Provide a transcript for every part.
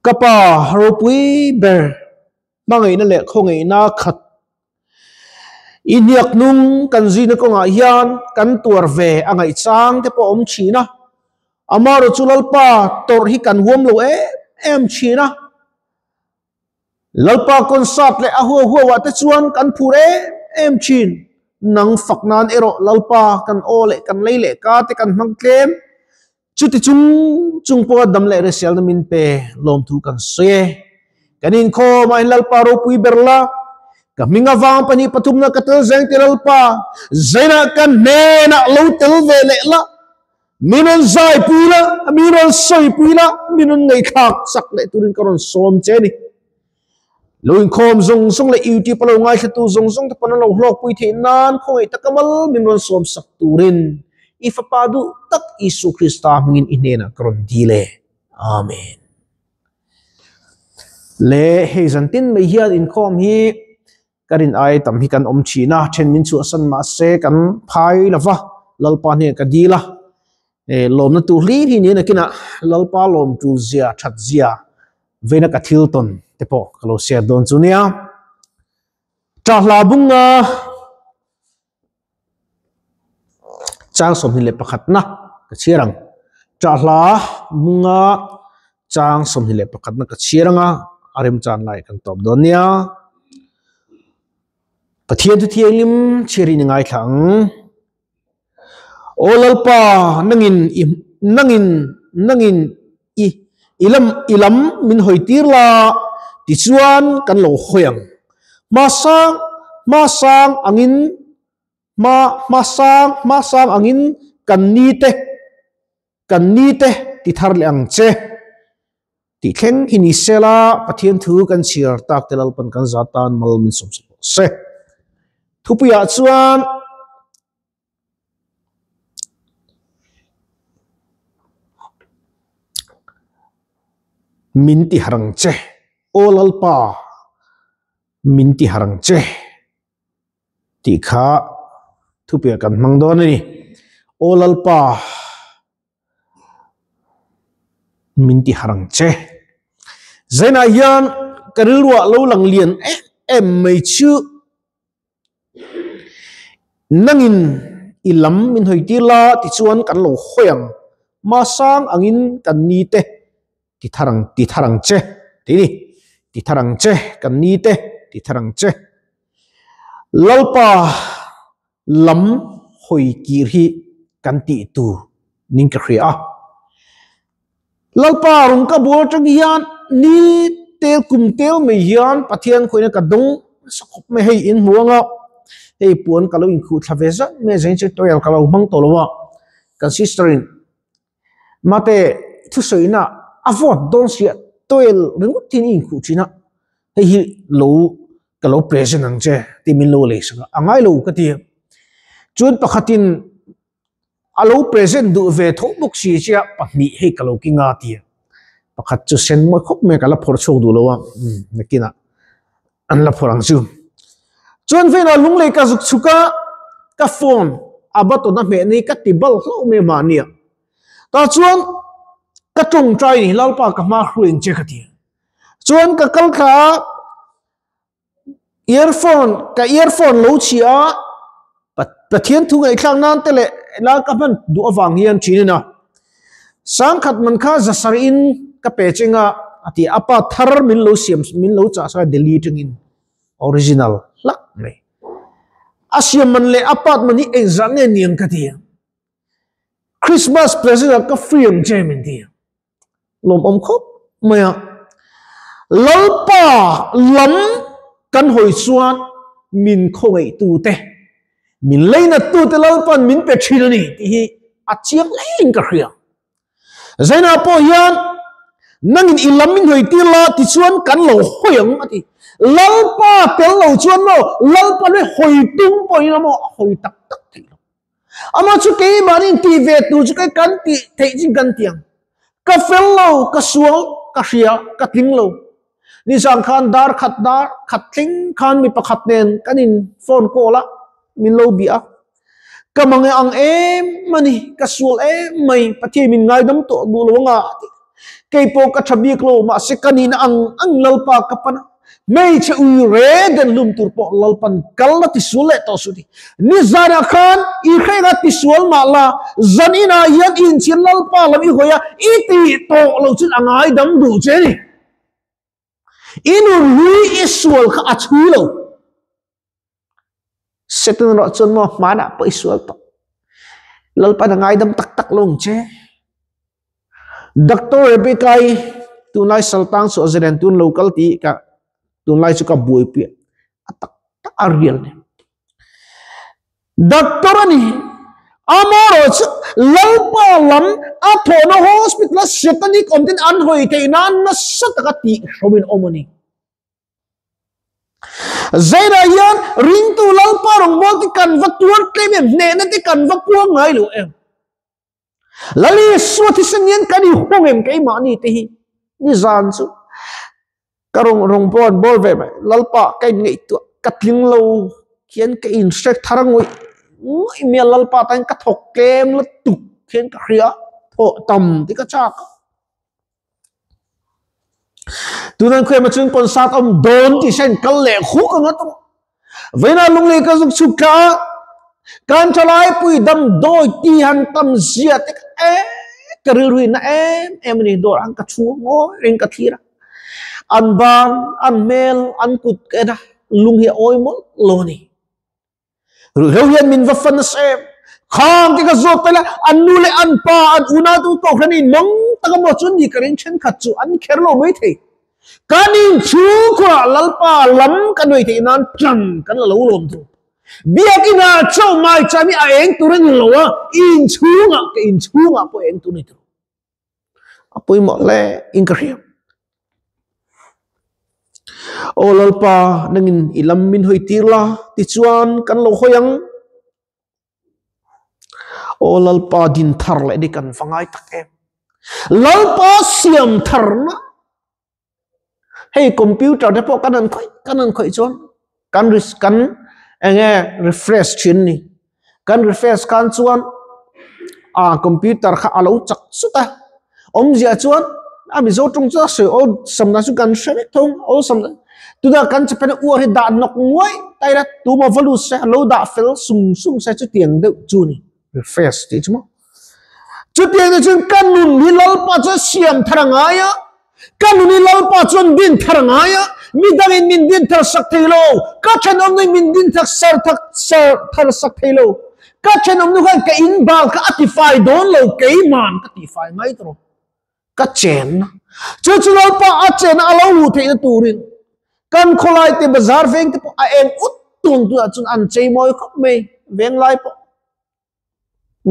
kapa ropui ber mangai na le khongai na khat iniak nung kan zina ko nga hian kan tuar ve angai chang te po om china amaro chulal pa tor hi kan huam lo em china lalpa concert le ahua hua wa te chuan kan phure em chin nang faknan ero lalpa kan ole kan leile ka te kan mang tlem chuti chung po dam le resel min pe lom thu kan se kanin kho mai lalpa ro pui berla kaminga wang pani patum na katel zeng te lalpa zaina kan ne na lo tel ve le la minun zai pula minun soi pula minun ngai khak sak le turin karon som che ni loin khom zong zong le uti palo ngai thatu zong zong ta panalo hlok pui the nan khoi takamal minun som sak turin ifapadu tak Isu Krista mingin inena karon dile amen le hezantin mai hian in khom hi karin ai tam hi kan om china chen min chu asan ma se kan phai lawa lalpa ne ka dila lom na tu hli hi ne na kina lalpa lom tu zia that zia vena ka thilton te po kalo se don chunia tahla bunga chang som hi le pakhat na ka chirang tahla bunga chang som hi le pakhat na ka chiranga arem chan lai kan top don nia pathian tu thialim chiri ni ngai thlang olalpa nangin ilam min hoitirla ti chuan kan lo khoyang masang angin masang angin kan ni te ti thar le ang che ti thleng hini sela pathian thu kan chiar tak telal pan kan zatan mal min som se thupuya chuan minti harang che olalpa minti harang che ti kha thupuya kan mangdon ni olalpa minti harang che zaina yan karilwa lo lang lian em mai chu nangin ilam min hoitila ti chuan kan lo khoyang masang angin kan ni te ti tharang che ti tharang che kan ni te ti tharang che lalpa lam hoi kir hi kan ti tu ning ka khria lalpa rung ka bol tang hian ni tel kum tel me hian pathian khoina ka dong sakop me hei in muanga hei puan kalau in khu thaveza me zain che toyal kalau mang tolowa kan sisterin mate thu soina avot don sia toil ringut tin in khu china hei lo kalau present ang che ti min lo le sanga angai lo ka ti chun pakhatin alo present du ve thobuk si chia pahni hei kalau kinga ti pakhat chu sen mo khop me kala phor chok du lowa nakina an la phorang chu chun ve na lung le ka zuk chuka ka phone abato na me ni ka tibal hlo me mania ta chuan ka tung trai ni lalpa ka ma khruin che khati chuan ka kal kha earphone lo chia pathian thu ngai thlang nan tele la ka ban du awang hian chinina sang khat man kha zasar in ka pechinga ati apa thar min lo siam min lo cha sa deleting in original lak me asiam man le apat mani exam ne niang ka ti Christmas present ka free ang jemin ti lom om khop maya lalpa lam kan hoi chuan min khongai tu te min leina tu te lalpan min pe thil ni ti hi achiang lein ka khria zaina po hian nangin ilamin hoi ti la ti chuan kan lo hoyang ati lalpa tel lo chuan mo lalpa le hoi tung po ina mo hoi tak tak ti ama chu ke manin ti ve tu chu kai kan ti thei jing kan tiang ka fel lo ka sual ka hria ka tling lo ni sang khan dar khat tling khan mi pakhat nen kanin phone call la min lo bia ka mange ang em mani ka sual em mai pathi min ngai dam to du lo nga cây po cả thà biết lo mà sẽ cần in ang lalpa kapana mấy cha ui re den lum tur po lalpan kalla ti sule to su di ni zara khan I khai ga ti sul ma la zanina yan in chin lalpa lam I hoya iti to lo chin angai dam du che ni inu ri isual kha achu lo setun ro chon mo mana pa isual to lalpa angai dam tak tak long che Dr. Rebekai tunai saltang so azren tun local ti ka tunai su ka buai pi atak tak arial ni Dr. ni amoro lalpa lam athono hospital setani content an hoi te nan na satakati robin omoni zaira yan ring tu lalpa rong bol ti kan vatuan claim ne na ti kan vapuang ngai lo em lali suati senyen kani hongem kai ma ni te hi ni zan su karong rong bon bol ve mai lalpa kai ngei tu katling lo kien ka instruct tharang oi mi lalpa tan ka thok kem la tuk kien ka ria tho tam ti ka chak tu nan khwe ma chung pon sat om don ti sen kal le khu ka ngat veina lung le ka zuk chu ka kan chalai pui dam doi ti han tam zia te karui na em ni dor ang ka chu ngo ring ka thira an ban an mel an kut ka da lung hi oi mo lo ni ru hian min va fan se khang ti ka zo pela an nu le an pa an una tu ko khani mong ta ka mo chun ni ka ring chen khat chu an kher lo mai the kanin chu kha lalpa lam ka noi the nan tram kan lo lom tu biak ina chau mai chami a eng turin lowa in chunga po eng tu ni tu apoi mo le in kriam o lalpa nangin ilam min hoi tirla ti chuan kan lo hoyang o lalpa din thar le di kan fangai tak em lalpa siam thar na hey computer de po kanan khoi chon kan nghe refresh chin ni kan refresh kan chuan computer kha alo chak suta om zia chuan ami zo tung cha se o samna su kan shek thong o samna tu da kan chapen u he da nok ngoi tai ra tu ma valu se lo da fel sung se chu tiang de chu ni refresh ti chmo chu tiang de chun kan nun ni lal pa cha siam tharanga ya kan nun ni lal pa chun din tharanga ya mi dangin min din thar sak thailo ka chanom ni min din thak sar thar sak thailo ka chanom nu kan ka in bal ka atify don lo kei man ka atify ngai tro ka chen chu lo pa a chen alo hu the turin kan kholai te bazar veng te a en ut tun tu chun an chei moi khop me veng lai po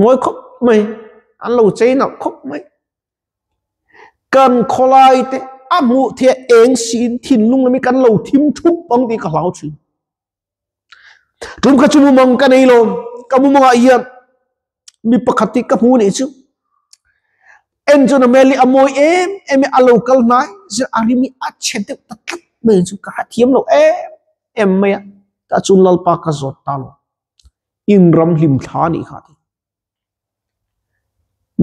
moi khop me an lo chei na khop me kan kholai te amu the eng sin thin lung mi kan lo thim thup bang ti ka lau chi tum ka chu mong ka nei lo ka mu ma iya mi pakhati ka mu ni chu en chu na meli amoi em a local nai je ari mi a chete tak me chu ka thiam lo em me ta chun lal pa ka zot ta lo in ram lim tha ni kha ti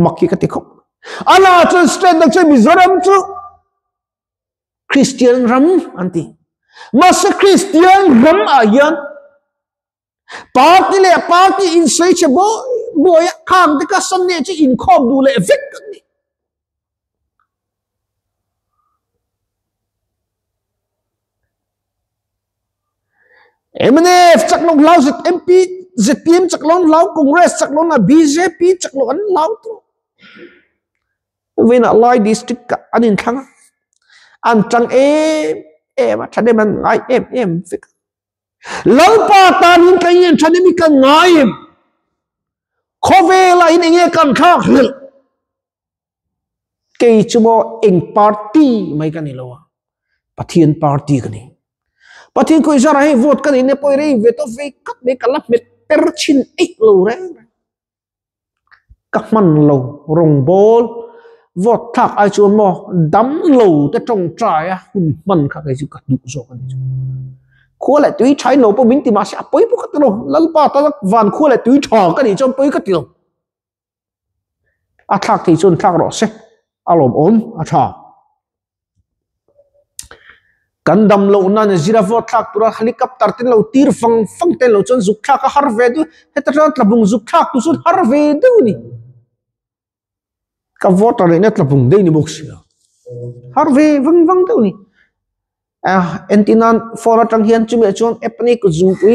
makki ka ti khop ala chun straight dak che mizoram chu Christian ram anti mas Christian ram ayan party in search boy khang te ka san ne chi in khom du le vek ni MNF chak long lau zet MP ZPM chak long lau Congress chak long na BJP chak long an lau tu when Lai district ka anin thang an chang mà thade man ngai em fik lau pa tan in kai en thade mi kan ngai em khove la in nge kan kha hil ke chumo eng party mai kan lo pathian party kan ni pathian ko izara he vote kan ne poi re veto ve kat be kalap met per chin ek lo re các man lo rong bol vot thak ai chuan mo dam lo te trong trai a hun man kha kai chu ka du zo kan chu khua lại tui chai no po min ti ma sha poi pu ka tro lal pa ta van khua lại tui tho ka ni chom poi ka ti lo a thak ti chun thak ro se alom om atha kan dam lo na ne zirawo thak tura helicopter tin lo tir fang te lo chon zuk thak har ve du heta rat labung zuk thak tu sun har ve du ni ka voter ne tlabung de ni box har ve vang tu ni entinan for tang hian chu me chon epni ku zu pui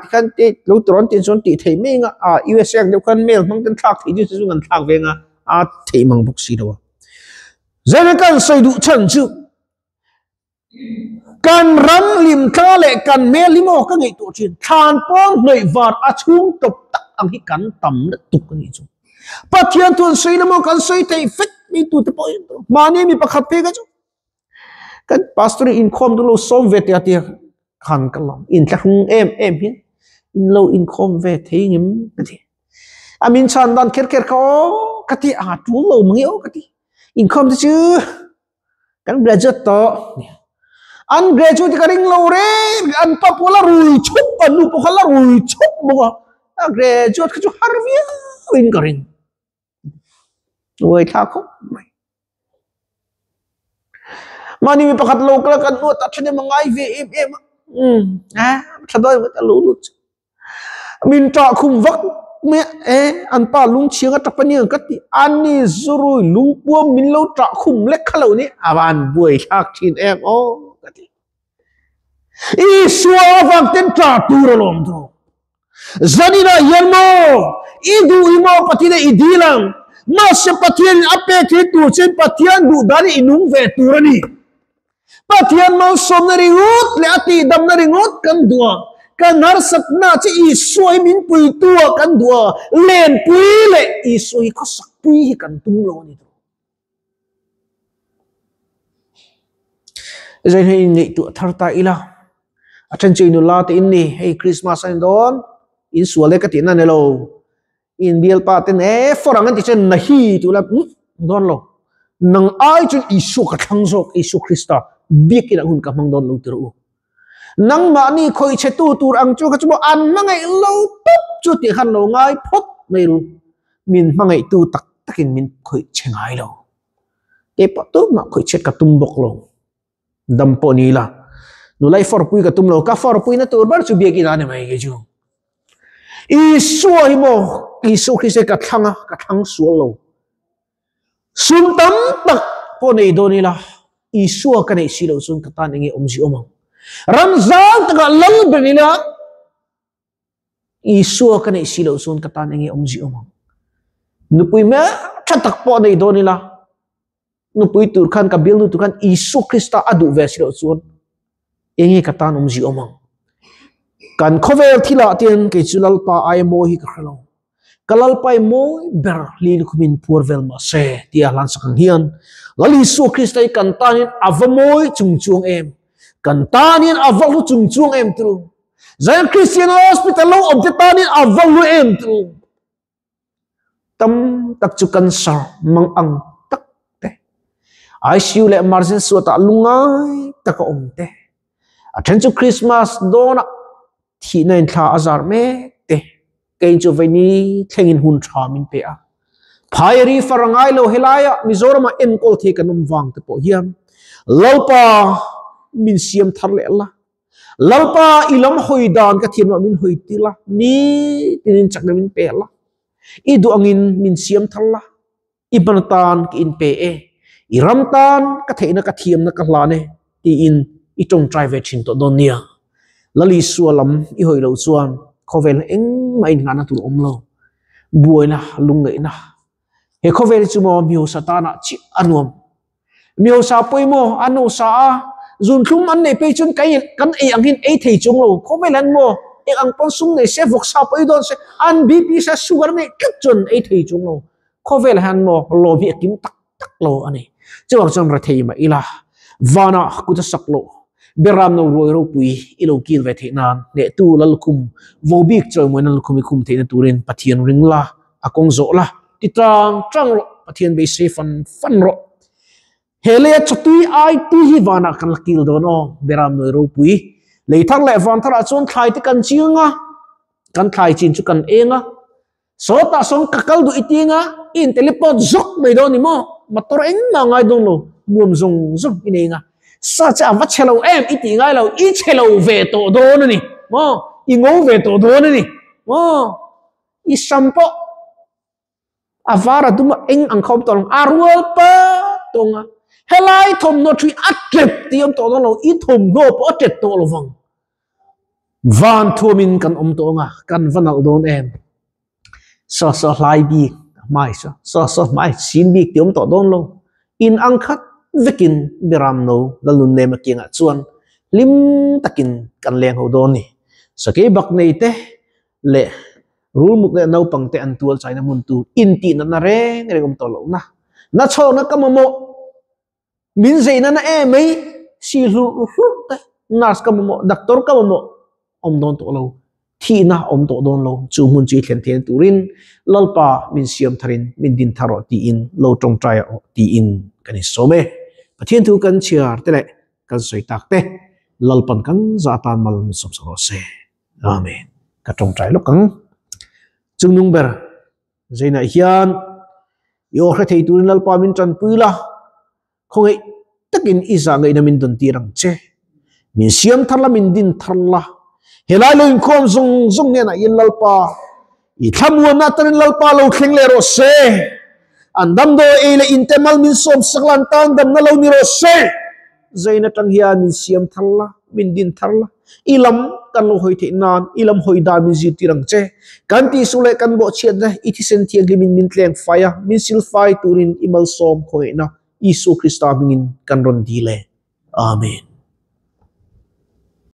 tikhan te lo tron tin chon ti thei me nga USA de khan mail mang ten thak thi ju chu ngan thak ve nga thei mang box si do zene kan sai du chan chu kan ram lim kha le kan me limo ka ngai tu chin than pon nei war achung top tak ang hi kan tam na tuk ni chu pathian tun sei lamo kan sei thei fit mi tu te point mani mi pakhat pe ga chu kan pastor in khom du lo som ve tia tia khan ka long in thung em hi in lo in khom ve thei ngim ka thi amin chan dan kher ko ka ti tu lo mangi o ka ti in khom chu kan graduate to ungraduate ka ring lo re an papula rui chup anu pokala rui chup mo graduate ka chu harvia in ka ring oi tha ko mani mi pakhat lo kala kan no ta thene mangai ve em thadoi ma ta lu lu min ta khum vak me an pa lung chianga tapani ka ti ani zurui lung pu min lo ta khum le khalo ni awan buai thak thin em o ka ti iswa vak ten ta tur lom do zanina yermo idu imo patine idilang ma se patien ape ke tu chen patian du dari inung ve turani pathian mau som na ringut le ati dam na ringut kan dua kan har satna che i soi min pui tua kan dua len pui le i soi ko sak pui kan tum lo ni tu zai nei nei tu thar ta ila athan chin nu la te in ni hey Christmas an don in suale ka tin na ne lo in bial pa ten forang an ti chen na hi tu la don lo nang ai chu isu ka thang zok isu Krista bikin ang hun ka mang don lo tru nang ma ni khoi che tu tur ang chu ka chu an mangai lo pop chu ti han lo ngai phot nei ru min mangai tu tak takin min khoi che ngai lo e pa tu ma khoi che ka tum bok lo dam po ni la nu lai for pui ka tum lo ka for pui na tur bar chu bikin ane mai ge chu isu hi mo isu Krista ka thang su lo sun tam tak po nei do ni la isua ka nei silo sun ka tan ngi omji omang ramzan taka lang benila isua ka nei silo sun ka tan ngi omji omang nupui me chatak po nei do nila nupui tur khan ka bil tur khan isu Krista adu ve silo sun engi ka tan omji omang kan khovel thila tian ke chulal pa ai mo hi ka khalo kalal pai mo ber lin khumin purvel ma se tia lan sakang hian lali su Kristai kan tanin avamoi chung em kan tanin avalu chung em tru Zion Christian Hospital lo objetanin avalu em tru tam tak chu kan sar mang ang tak te ICU le emergency su ta lungai tak om te athen chu Christmas dona thi nain tha azar me te kein chu veni thengin hun tha min pe a phairi farangai lo helaya Mizoram en kol the kanum wang te po hiam lalpa min siam thar le la lalpa ilam hoidan ka thiam min hoitila ni tin chak min pe la idu angin min siam thar la ibantan ki in pe iramtan ka theina ka thiam na ka hlane ti in itong drive chin to donia lali sualam i hoilo chuan khovel eng mai ngana tu omlo buaina lungai na he khovel chumo miu satana chi anuam miu sa poimo anu sa zun thum an nei pe chun kai kan ei angin ei thei chung lo khovel an mo e ang pon sum nei se vok sa poi don se an bp sa sugar nei kip chun ei thei chung lo khovel han mo lo bi kim tak tak lo ani chuwang chang ra thei ma ila vana kuta saklo beram no roi ro pui ilo kil ve the nan ne tu lalkum vobik choy mo nal khumi khum the na turin pathian ringla akong zo la titang trang ro pathian be safe fan ro hele chutui ai ti hi wana kan kil do no beram no ro pui le thang le van thara chon thai te kan chianga kan thai chin chu kan enga so ta song kakal du itinga in teleport zok me do ni mo motor eng ma ngai dong lo nuam zong zong ini nga sa cha va chelo em iti ngai lo I chelo ve to do ni mo I ngo ve to do ni mo I sampo avara duma eng ang khom tong arwal pa tonga helai thom no thui atlep tiam to lo I thom no po atet to lo wang van thumin kan to nga kan vanal don em so lai bi mai so mai sin bi tiam to don lo in ang khat vekin biram no lalun ne ma kinga chuan lim takin kan leng ho don ni sakei bak nei te le rul muk le no pang te an tual china mun tu in ti na reng regom to lo na cho na kamamo min zeina na e mai si lu te nas kamamo doctor kamamo om don to lo thi na om to don lo chu mun chi thlen thlen turin lalpa min siam tharin min din tharo ti in lo tong trai ti in kani some pathian tu kan chiar te le kan soi tak te lalpan kan za tan mal mi som so se amen ka tong trai lo kang chung nung ber zaina hian yo kha thei turin lalpa min chan puila khongai takin isa ngai na min don tirang che min siam tharla min din tharla helai lo in khom zong ne na in lalpa I thamwa na tarin lalpa lo thleng le ro se andam do ele intemal min som saklan tang dam na lo ni ro se zaina tang hian min siam tharla min din tharla ilam kan lo hoi the nan ilam hoi da min ji tirang che kan ti sule kan bo chiat na ithisen thiang limin min tleng fire min sil fai turin imal som khoi na Isu Krista mingin kan ron dile amen